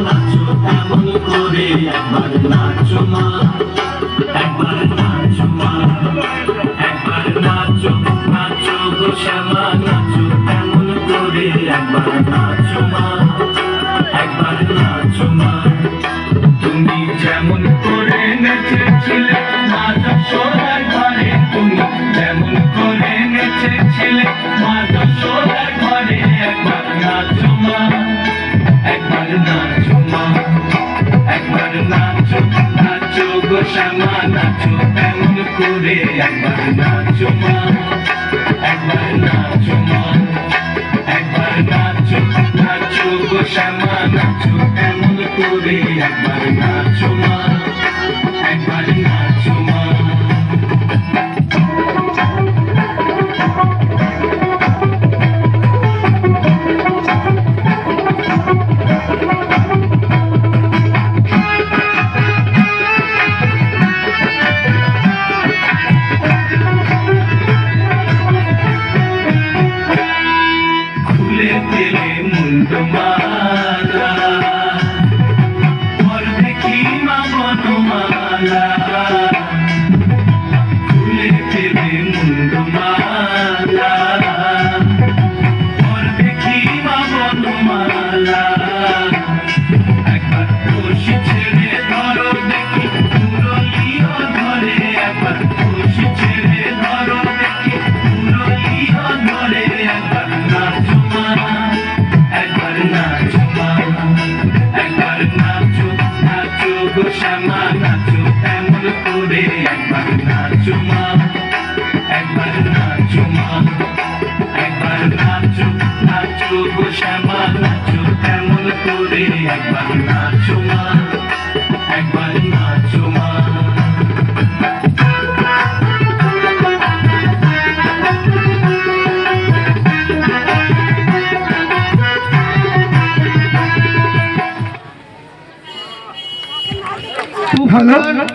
নাচো এমন করে একবার নাচো মা, একবার নাচো মা, একবার নাচো নাচো গো শ্যামা নাচো এমন করে একবার নাচো মা, একবার নাচো মা। তুমি যেমন করে নেচেছিলে মা যশোদার ঘরে, তুমি যেমন করে নেচেছিলে মা যশোদার ঘরে একবার নাচো মা, একবার নাচো মা, একবার নাচো নাচো গো শ্যামা নাচো এমন করে একবার নাচো মা, একবার নাচো মা, একবার নাচো নাচো গো শ্যামা নাচো এমন করে একবার নাচো মা, একবার নাচো মা। খুলে দিলে মুন্ড মালা, ওর দেখি মা বনমালা, খুলে দিলে মুন্ড মালা, ওর দেখি মা বনমালা। একবার খুশি ছেড়ে ধরো দেখি মুরলিও ধরে, একবার খুশি ছেড়ে ধরো দেখি মুরলিও ধরে একবার নাচো মা, একবার নাচো মা, একবার নাচো নাচো গো শ্যামা নাচো এমন করে একবার নাচো মা, একবার নাচো মা, একবার নাচো নাচো গো শ্যামা নাচো এমন করে একবার নাচো মা, একবার নাচো মা। ভালো